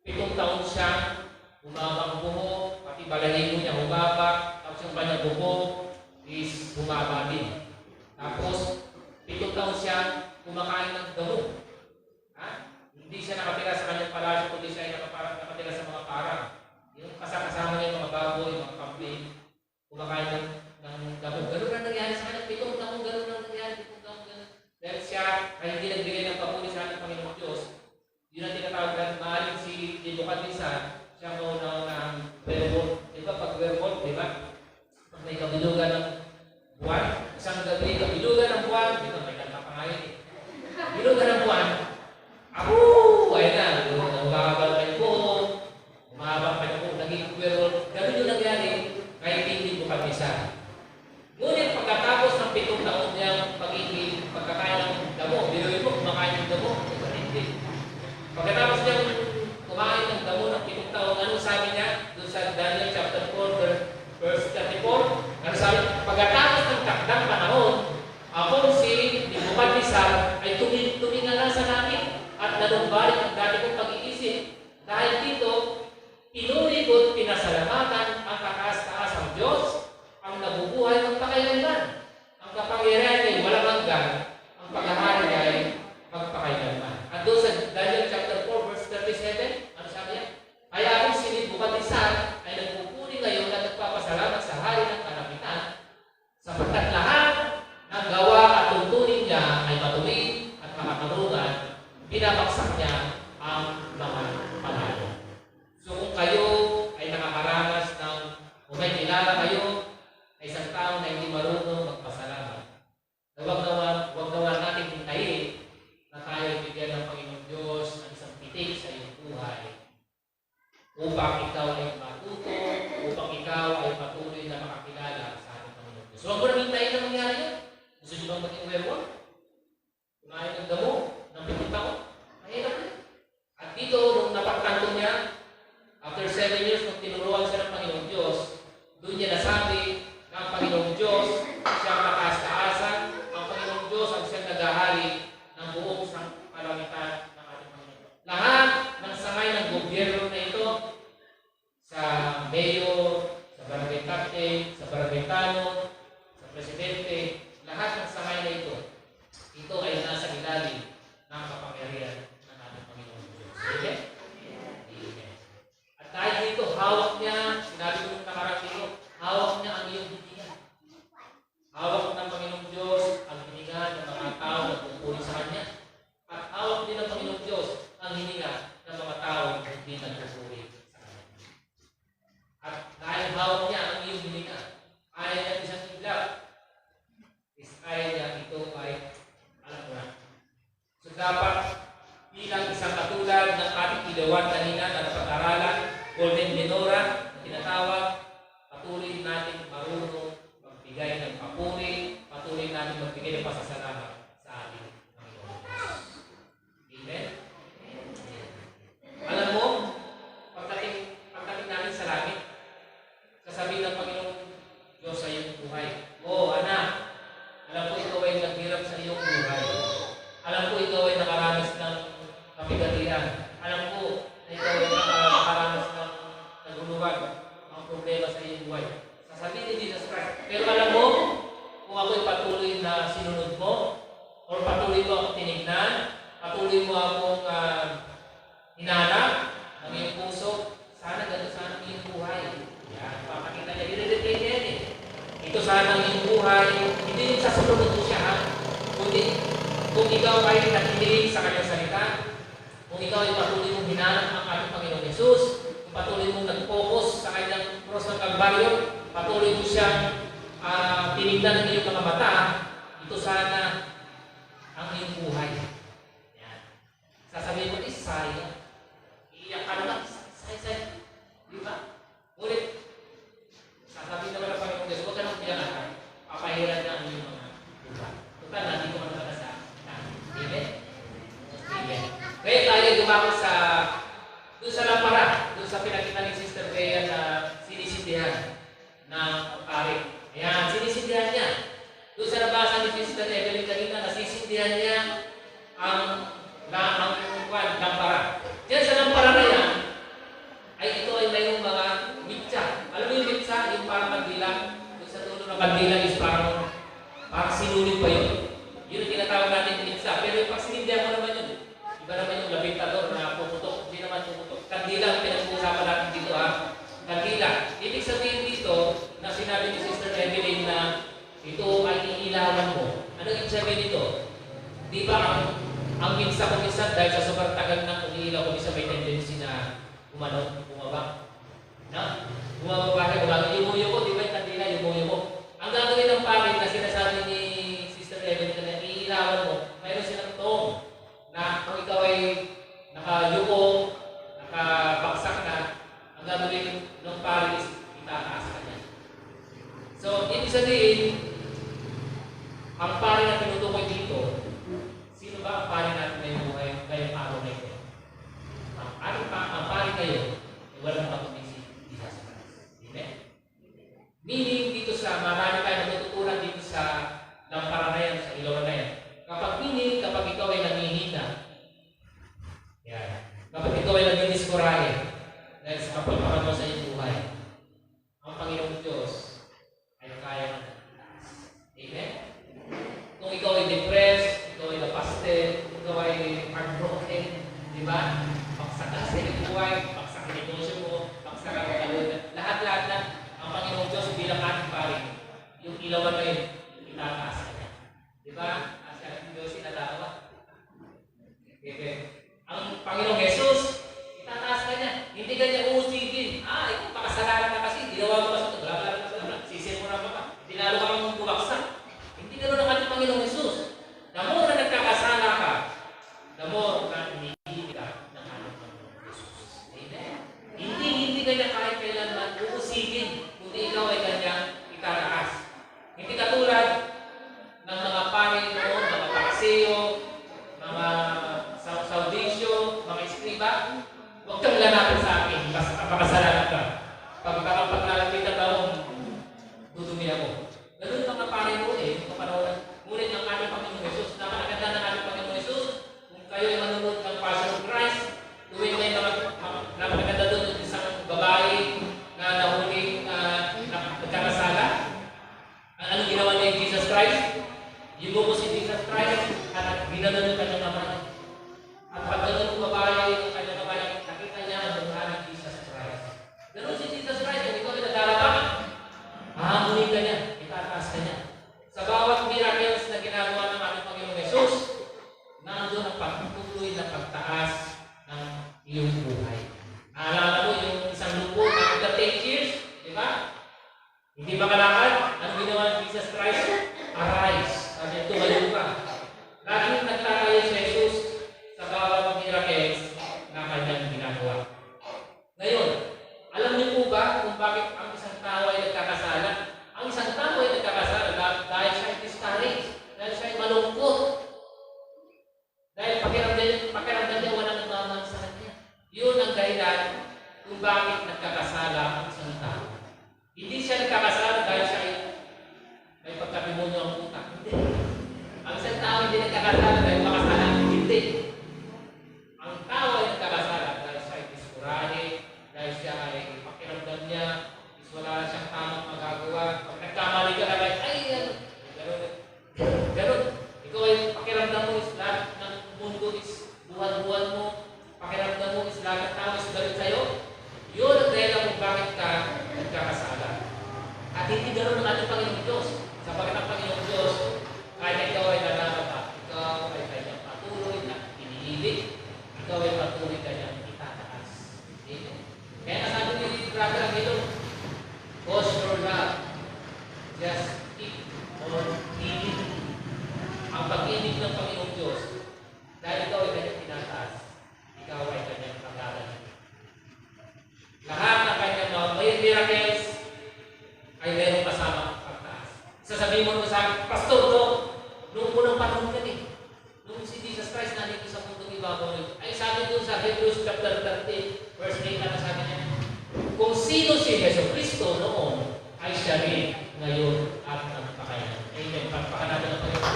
7 taon siya, bumaba ang buhok, pati balahibo niya bumaba, tapos yung kanyang buhok is bumaba din. Tapos, 7 taon siya kumakain ng damo. Hindi siya nakatira sa kanyang palasyo, kundi siya ay nakatira sa mga parang. Yung kasama niya yung mga baboy, yung mga kambing, kumakain ng damo. Ganun ang nangyari sa kanya. 7 taon ganun ang nangyari. 7 taon ganun. Dahil siya ay hindi nagbigay ng papuri sa ating Panginoong Diyos. Yun ang tinatawag na maaaring si Nebuchadnezzar, siya mauna-unang werewolf. Di ba? Pag werewolf, di ba? Pag may kabilugan ng buwan, isang gabi, kabilugan ng buwan, di ba? May kanta pa ngayon eh. Kabilugan ng buwan, ayun na, umabang pa yung buhok, umabang pa yung buhok, naging werewolf. Ganun yung nangyari kay King Nebuchadnezzar. Ngunit pagkatapos ng 7 taon niyang pagkakain ng damo, binuhin mo, kumakain ng damo, hindi. Pagkatapos niyang kumain ng damo ng 7 taon, anong sabi niya? nanumbalik ang dati kong pag-iisip. Dahil dito, pinuri ko't pinasalamatan ang kataas-taasang Diyos, ang nabubuhay magpakailanman. Ang kapangyarihan ay walang hanggan, ang paghahari ay magpakailanman. At doon sa Daniel chapter 4 verse 37, ano sabi niya? Kaya akong si Nebukadnezar ay nagpupuri ngayon at nagpapasalamat sa hari ng kalamidad, sapagkat lahat ng gawa at tuntunin niya ay matuwid at makakarungan, binabaksak niya ang mga panalo. So kung kayo ay nakakaranas ng, kung may kilala kayo na isang tao na hindi marunong magpasalamat, huwag naman natin hintayin na tayo bigyan ng Panginoon Diyos ng isang pitik sa iyong buhay upang ikaw ay matuto, upang ikaw ay patuloy na makakilala sa ating Panginoon Diyos. So huwag mo na hintayin na mangyari yun. Gusto nyo bang maging werewolf? Kumain ng damo ng pinunta ko? Mahirap yun. At dito, nung napagtanto niya, after 7 years, nung tinuruan siya ng Panginoong Diyos, doon niya nasabi na ang Panginoong Diyos siyang mataas-taasan, ang Panginoong Diyos ang siyang naghahari ng buong kalangitan ng ating Panginoon. Lahat ng sangay ng gobyerno na ito, sa mayor, sa barangay captain, sa barangay tanong, sa presidente, lahat ng sangay na ito ay nasa ilalim ng kapangyarihan ng ating Panginoon Diyos. Amen? Amen. At dahil dito, hawak niya, sinabi ko nung nakarang dito, hawak niya ang iyong hininga. Hawak ng Panginoong Diyos ang hininga ng mga tao na pupuri sa Kanya. At hawak din ng Panginoong Diyos ang hininga ng mga tao na hindi nagpupuri sa Kanya. At dahil hawak niya ang iyong hininga, ayaw niya isang iglap. Kaya niya ito ay alam mo na. So dapat bilang isang katulad ng ating ilawan kanina na napag-aralan, Golden Menorah na tinatawag, patuloy natin marunong magbigay ng papuri, patuloy natin magbigay ng pasasalamat sa ating Panginoon. Amen? Alam mo, pagdating namin sa langit, sasabihin ng Panginoon Diyos sa iyong buhay, "Oh, anak, alam ko ikaw ay naghirap sa iyong buhay. Alam ko ikaw ay nakaranas ng kapigatian. Alam ko na ikaw ay nakaranas ng naguluhan, ang problema sa iyong buhay." Sasabihin ni Jesus Christ. Pero alam mo, kung ako ay patuloy na sinunod mo, o patuloy mo akong tinignan, patuloy mo akong hinanap ng iyong puso, sana ganito sana ang iyong buhay. Yan, papakita niya, i-retain niya yan eh. Ito sana ang iyong buhay, hindi rin sasunod mo siya ha. Kundi, kung ikaw ay nakikinig sa kanyang salita, kung ikaw ay patuloy mong hinanap ang ating Panginoon Jesus, kung patuloy mong nag-focus sa kanyang cross ng Kalbaryo, patuloy mo siyang tinignan ng iyong mga mata, ito sana ang iyong buhay. Yan. Sasabihin mo, sayang. Iiyak ka naman, sayang. Di ba? Ulit. Sasabihin naman ng Panginoon Diyos, huwag ka nang iyakan. Papahiran na ang iyong mga buhay. Total na, hindi ko magkakasa. Amen? Amen. Kaya tayo dumako doon sa lampara, doon sa pinakita ni Sister Bea na sinisindihan ng pari. Ayan, sinisindihan niya. Doon sa nabasa ni Sister Evelyn kanina, nasisindihan niya ang lampara. Diyan sa lampara na yan, ay ito ay mayroong mga mitsa. Alam mo yung mitsa, yung parang kandila, doon sa dulo ng kandila is parang sinulit pa yun. Yun ang tinatawag natin mitsa. Pero yung pagsinindihan mo naman yun. Iba naman yung labintador na pumutok. Hindi naman pumutok. Kandila ang pinag-uusapan natin dito ha. Kandila. Ibig sabihin dito na sinabi ni Sister Evelyn na ito ay iilawan mo. Ano ibig sabihin dito? Di ba ang minsa kung minsan dahil sa sobrang tagal ng umiilaw kung minsan may tendency na bumaba. Na? Bumaba ka, bumaba. Yumuyo ko, di ba yung kandila, yumuyo ko. Ang gagawin ng pangit na sinasabi ni Sister Evelyn na iilawan mo, mayroon silang tong na kung ikaw ay nakayuko, nakabaksak na, ang gagawin ng pangit is itataas ka niya. So, ibig sabihin, ang pari na tinutukoy dito, sino ba ang pari natin ngayong buhay, ngayong araw na ito? Ang pari kayo, walang patuloy si Jesus Christ. Amen? Meaning dito sa marami tayo natutunan dito sa lampara na yan, sa ilaw na yan. Kapag ikaw ay nangihina, sinegosyo mo, paksakan mo kalooban. Lahat-lahat na ang Panginoong Diyos bilang ating pari, yung ilawan na yun, itataas ka niya. Di ba? As ating Diyos, inatawa. Okay. Ang Panginoong Jesus, itataas ka niya. Hindi ka niya uusigin. Ikaw, pakasalanan ka kasi, ginawa mo kasi ito, wala ka sisin mo na ba ka? Hindi lalo ka mong bubaksak. Hindi ganoon ang ating Panginoong Jesus. The more na nagkakasala ka, the more na hinihili ka ng ating Panginoong Jesus. Amen? Hindi ka niya kahit kailanman uusigin, kundi ikaw ay kanyang itataas. Hindi katulad ng mga pari noon, mga paksiyo, mga saudisyo, mga iskriba. Huwag kang lanapin sa akin, pakasalanan ka. Pagkakapagkalapitan ka mo, dudumi ako. Ganun mga pari noon kapanahon. Ngunit ang ating Panginoong Jesus, napakaganda ng ating Panginoong Jesus, kung kayo ay manunod ng Passion of Christ, tuwing may napakaganda doon yung isang babae na nahuling nagkakasala. Ano ginawa niya yung Jesus Christ? Yugo si Jesus Christ at ginanoon yung kanyang naman. At pag ganun yung babae, yung kanyang babae, nakita niya ang mukha ng Jesus Christ. Ganun si Jesus Christ, kung ikaw ay nadarabakan, hahamunin ka niya, itataas ka niya. Sa bawat miracles na ginagawa ng ating Panginoong Jesus, nandun ang pagtutuloy na pagtaas ng iyong buhay. Naalala mo yung isang lupo na under 10 years, di ba? Hindi makalakad. Ano ginawa ng Jesus Christ? Arise. Sabi, tumayo ka. Laging nagtatayo si Jesus sa bawat miracles na kanyang ginagawa. Ngayon, alam niyo po ba kung bakit ang isang tao ay nagkakasala? Ang isang tao ay nagkakasala dahil siya ay discouraged, dahil siya ay malungkot. Dahil pakiramdam niya wala nagmamahal sa kanya. Yun ang dahilan kung bakit nagkakasala ang isang tao. Hindi siya nagkakasala dahil siya ay may pagkapimonyo ang utak. Hindi. Ang isang tao hindi nagkakasala dahil makasala. Hindi. Ang tao ay nagkakasala dahil siya ay discouraged, dahil siya ay pakiramdam niya, wala siyang tamang magagawa. Pag nagkamali ka na gano'n. Ikaw ay pakiramdam mo is lahat ng mundo is buwan-buwan mo. Pakiramdam mo is lahat ng tao is galit sa'yo. Yun ang dahilan kung bakit ka nagkakasala. At hindi gano'n ang ating Panginoong Diyos. Sapagkat ang Panginoong Diyos, kahit ikaw ay nalalaman, ikaw ay kanyang patuloy na iniibig, ikaw ay patuloy kanyang itataas. Amen. Kaya nasabi ni Brother Angelo, cause your love, just keep on giving. Ang pag-ibig ng Panginoong Diyos, dahil ikaw ay kanyang tinataas, ikaw ay kanyang pag-aaral. Lahat ng kanyang mga miracles ay mayroong kasama pagtaas. Sasabihin mo sa akin, Pastor, nung unang panahon yan nung si Jesus Christ nandito sa mundong ibabaw nito, ay sabi doon sa Hebrews chapter 13, verse 8, na sabi niya, kung sino si Jesu Cristo noon, ay siya rin ngayon at magpakailan. Amen. Pagpakan natin ang Panginoon.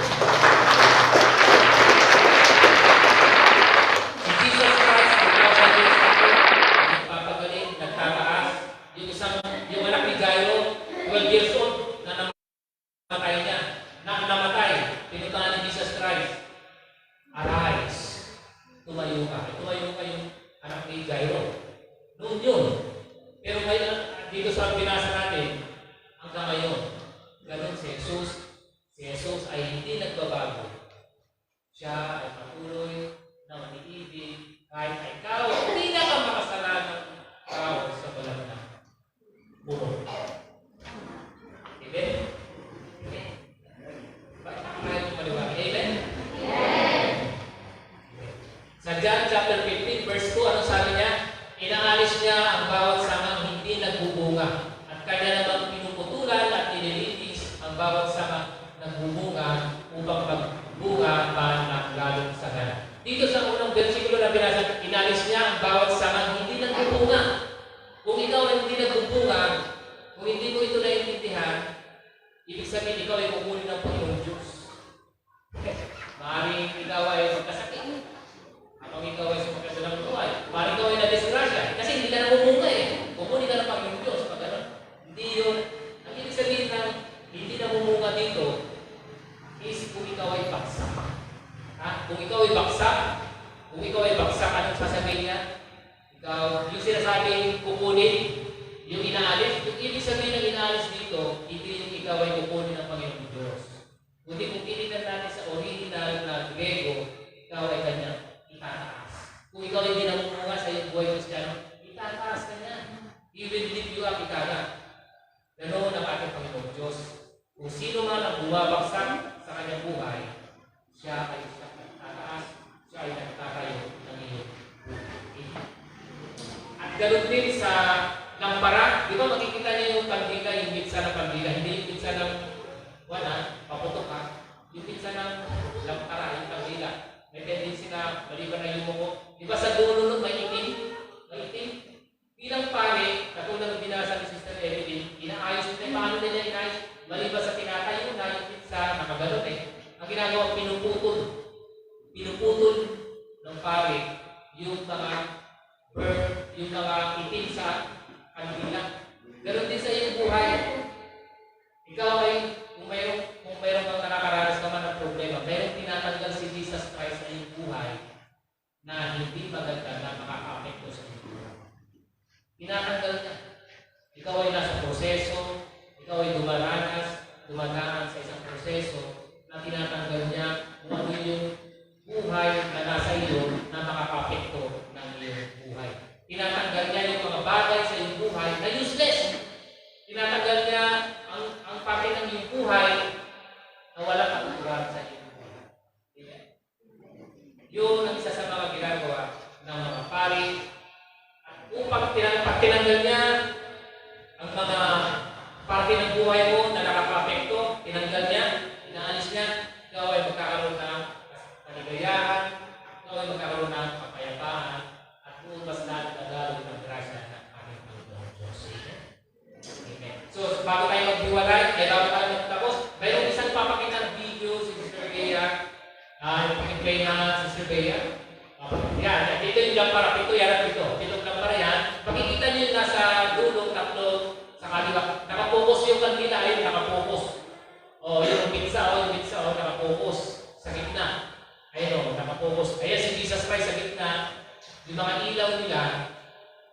Si Jesus Christ, nagpapagaling, nagtataas. Yung anak ni Jairo, 12 years old, na namatay niya. Namatay. Pinuntahan ni Jesus Christ. Arise. Tumayo ka. Tumayo ka yung anak ni Jairo. Noon yun. Pero ngayon, dito sa binasa natin, hanggang ngayon, ganun si Jesus. Si Jesus ay hindi nagbabago. Siya ay patuloy na maniibig kahit ikaw hindi na ka makasalanang tao sa balat ng burong. Amen? Amen? Bakit tayo maliwanag? Amen? Amen! Sa John chapter 15, verse 2, anong sabi niya? Inaalis niya ang bawat samang hindi nagbubunga at kanya namang pinuputulan at nililitis ang bawat samang nagbubunga upang magbunga para ng lalong sagana. Dito sa unang versikulo na binasa, inalis niya ang bawat samang hindi nagbubunga. Kung ikaw ay hindi nagbubunga, kung hindi mo ito naiintindihan, ibig sabihin ikaw ay kukunin ng Panginoong Diyos. Maaaring ikaw ay magkasakit. Kapag ikaw ay sumakit ng buhay, maaaring ikaw ay nadisgrasya. Kasi hindi ka nagbubunga kukunin ka ng Panginoong Diyos. Pag gano'n, hindi yun. Ang ibig sabihin ng hindi nagbubunga dito is kung ikaw ay baksak. Kung ikaw ay baksak, anong sasabihin niya? Ikaw, you Yung sinasabing kukunin, yung inaalis, yung ibig sabihin ng inaalis dito, hindi yung ikaw ay kukunin ng Panginoong Diyos. Kundi kung tinitan natin sa original na Grego, ikaw ay kanyang itataas. Kung ikaw ay dinamunga sa iyong buhay Kristiyano, itataas ka niya. He will lift you up, ikaga. Ganoon ang ating Panginoong Diyos. Kung sino man ang bumabagsak sa kanyang buhay, siya ay tataas, siya ay nagtatayo ng iyong buhay. At ganoon din sa lampara, di ba makikita niyo yung kandila, yung bitsa ng kandila, hindi yung bitsa ng paputok ha. Yung bitsa ng lampara, yung kandila. May tendency na maliban na yung muko. Di ba sa dulo nun may itim? May itim. Bilang pare, katulad ng binasa ni Sister Evelyn, inaayos nila. Paano nila inaayos? Maliban sa tinatayo na yung bitsa, nakagalot eh. Ang ginagawa, pinuputol. Pinuputol ng pare yung mga yung mga itim sa kandila. Ganon din sa iyong buhay. Ikaw ay, kung mayroong kang nakakaranas naman ng problema, mayroong tinatanggal si Jesus Christ sa iyong buhay na hindi maganda na makaka-apekto sa iyong buhay. Tinatanggal niya. Ikaw ay nasa proseso, ikaw ay dumadaan sa isang proseso na tinatanggal niya kung ano yung buhay na nasa iyo na makaka-apekto ng iyong buhay. Tinatanggal niya yung mga bagay sa iyong buhay na useless. Tinatanggal niya ang parte ng iyong buhay na walang katuturan sa iyong buhay. Yun ang isa sa mga ginagawa ng mga pari. At upang tinanggal niya ang mga parte ng buhay mo na nakaka-apekto, tinanggal niya, inaalis niya, ikaw ay magkakaroon ng kaligayahan, ikaw ay magkakaroon ng kapayapaan, at kung mas nagdadalo ng grasya ng ating Panginoon Diyos. Amen. So, bago tayo maghiwalay, bago tayo magtapos, mayroong isang papakitang video si Sister Bea. Yung pakiplay na Sister Bea. Yan, dito yung lampara, ito yan, ito. Itong lampara yan. Makikita niyo yung nasa dulo, tatlo, sa kaliwa. Nakapokus yung kandila, ayun, nakapokus. Yung bitsa, nakapokus sa gitna. Ayun, nakapokus. Ayan si Jesus Christ sa gitna. Yung mga ilaw nila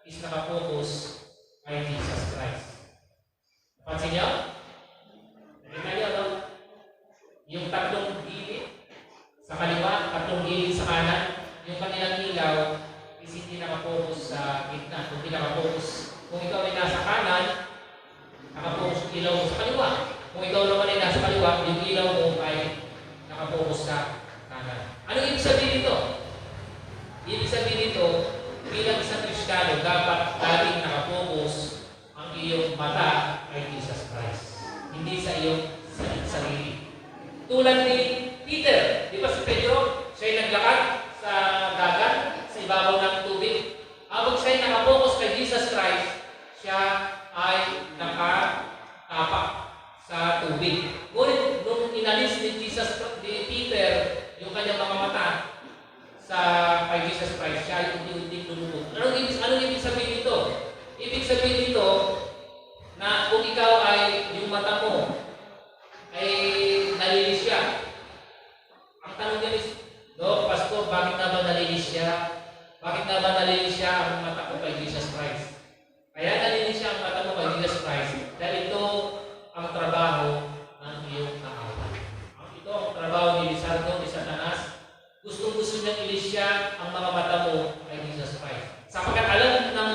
is nakapokus kay Jesus Christ. Napansin niyo? Nakita niyo, no? Yung tatlong gilid sa kaliwa, tatlong gilid sa kanan, yung kanilang ilaw is hindi nakapokus sa gitna, hindi nakapokus. Kung ikaw ay nasa kanan, nakapokus yung ilaw mo sa kaliwa. Kung ikaw naman ay nasa kaliwa, yung ilaw mo ay nakapokus sa kanan. Anong ibig sabihin nito? Ibig sabihin nito, bilang isang Kristiyano, dapat laging nakapokus ang iyong mata kay Jesus Christ. Hindi sa iyong sarili. Tulad ni Peter, di ba si Pedro, siya'y naglakad sa dagat, sa ibabaw ng tubig. Habang siya'y nakapokus kay Jesus Christ, siya ay nakatapak sa tubig. Ngunit nung inalis ni Peter, yung kanyang mga mata sa kay Jesus Christ, siya ay unti-unti lumubog. Anong ibig sabihin nito? Ibig sabihin nito na kung ikaw ay yung mata mo ay nalilis siya. Ang tanong niya is, Pastor, bakit na ba nalilis siya? Bakit na ba nalilis siya ang mata ko kay Jesus Christ? Kaya nalilis siya ang mata mo kay Jesus Christ dahil ito ang trabaho ng iyong kaaway. Ito ang trabaho ni Lizardo, ni Satanas. Gustong-gusto niyang ilis siya ang mga mata mo kay Jesus Christ. Sapagkat alam ng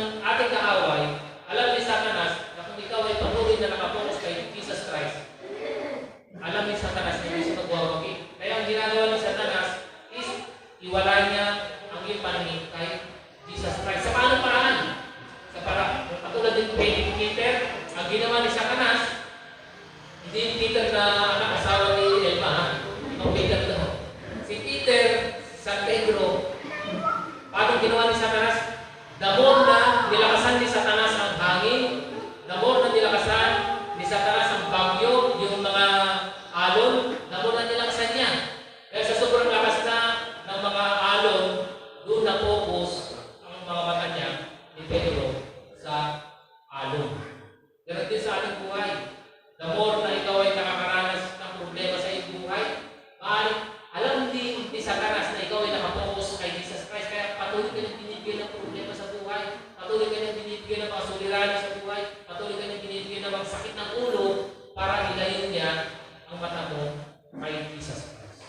ka niyang binibigyan ng mga suliranin sa buhay, patuloy ka niyang binibigyan ng mga sakit ng ulo para ilayin niya ang mata mo kay Jesus Christ.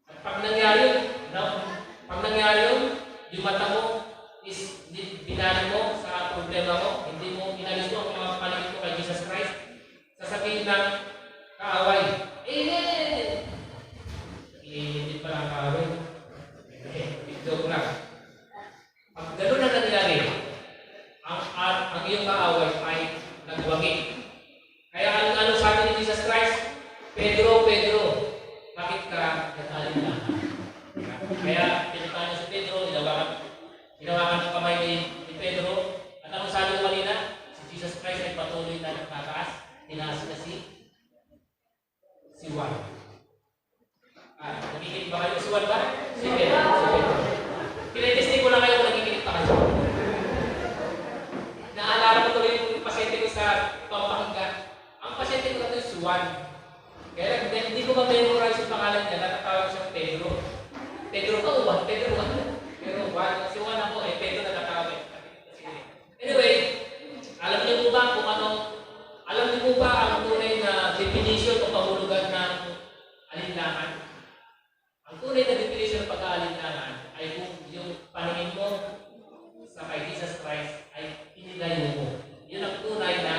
At pag nangyari yun, yung mata mo is binali mo sa problema mo, hindi mo inalis mo ang mga paningin mo kay Jesus Christ, sasabihin ng kaaway, hindi pala ang kaaway. Joke lang. Pag gano'n na nangyari, ang iyong kaaway ay nagwagi. Kaya ano sabi ni Jesus Christ? Pedro, bakit ka nag-alala? Kaya pinuntahan niya si Pedro, hinawakan ng kamay ni Pedro. At anong sabi ko kanina? Si Jesus Christ ay patuloy na nagtataas. Tinaas na si Juan. Nakikinig ba kayo? Si Juan ba? Si Pedro. Tinetesting ko lang kayo kung nakikinig pa kayo. Naalala ko tuloy yung pasyente ko sa Pampanga. Ang pasyente ko na ito si Juan. Kaya hindi ko ma-memorize yung pangalan niya, natatawag siyang Pedro. Pedro ka o Juan? Pedro Juan. Pero Juan, si Juan ako Pedro natatawag. Anyway, alam niyo po ba ang tunay na definition o pahulugan ng alinlangan? Ang tunay na definition ng pag-aalinlangan ay kung yung paningin mo sa kay Jesus Christ ay inilayo mo. Yun ang tunay na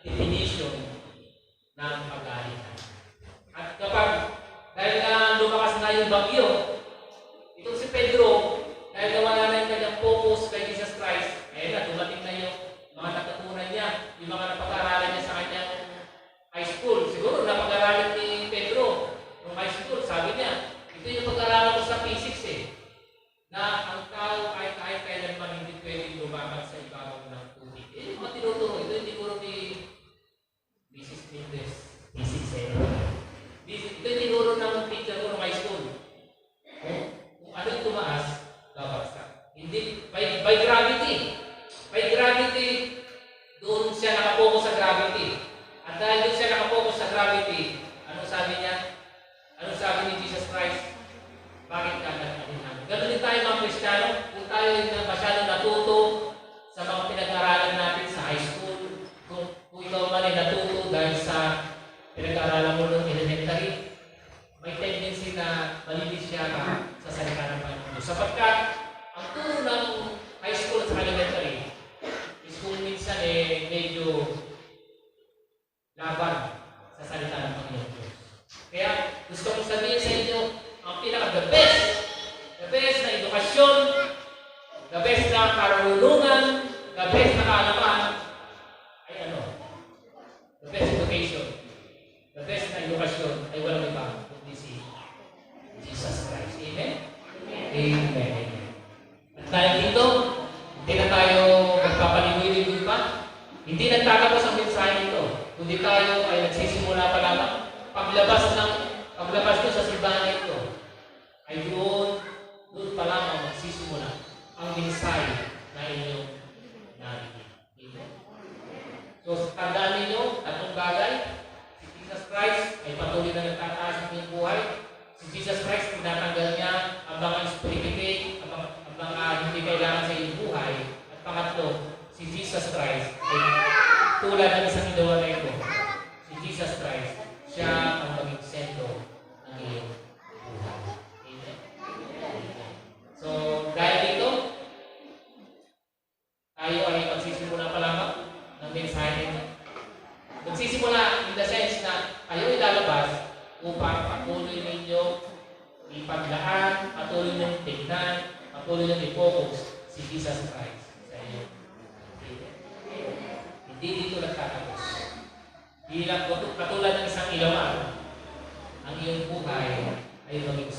definition ng pag-aalinlangan. At kapag dahil na lumakas na yung bagyo, itong si Pedro, dahil nawala na yung kanyang focus kay Jesus Christ, dumating na yung mga natutunan niya, yung mga napag-aralan niya sa kanyang high school. Siguro napag-aralan ni Pedro ng high school, sabi niya, ito yung pag-aralan ko sa physics na ang tao ay kahit kailanman hindi pwedeng lumakas sa ibabaw ng tubig. Yung mga tinuturo, ito yung tinuturo ni Mrs. Mendes. Physics ito yung tinuro ng teacher ko ng high school. Kung ano yung tumaas, babagsak. Hindi, by gravity. By gravity, doon siya nakapokus sa gravity. At dahil doon siya nakapokus sa gravity, ano sabi niya? Ano sabi ni Jesus Christ? Bakit ka nag-alinlangan? Ganun din tayo mga Kristiyano, kung tayo masyado natuto sa mga pinag-aralan natin sa high school, kung ikaw man ay natuto dahil sa pinag-aralan mo ng elementary, may tendency na malilisya ka sa salita ng Panginoon. Sapagkat ang turo ng high school at elementary is kung minsan medyo laban sa salita ng Panginoon. Kaya gusto kong sabihin sa inyo, ang pinaka-the best na edukasyon, the best na karunungan, the best na kaalaman, ay ano? The best education, the best na edukasyon ay walang iba kundi si Jesus Christ. Amen? Amen. At dahil dito, hindi na tayo magpapaligoy-ligoy pa. Hindi nagtatapos ang mensahe nito. Kundi tayo ay nagsisimula pa lamang. Paglabas ko sa simbahan ito, ay doon pa lamang magsisimula ang mensahe na inyong narinig. Amen? So, tandaan ninyo, tatlong bagay. Si Jesus Christ ay patuloy na nagtataas ng inyong buhay. Si Jesus Christ, tinatanggal niya ang mga stupidity, ang mga hindi kailangan sa iyong buhay. At pangatlo, si Jesus Christ ay tulad ng isang idawa na ito. Si Jesus Christ, siya ang maging sentro ng iyong buhay. Amen? So, dahil dito, tayo ay magsisimula pa lamang ng mensahe nito. Magsisimula in the sense na kayo ilalabas upang patuloy ninyo ipaglaan, patuloy ninyo tignan, patuloy ninyo i-focus si Jesus Christ sa inyo. Hindi dito nagtatapos. Bilang katulad ng isang ilawan, ang iyong buhay ay maging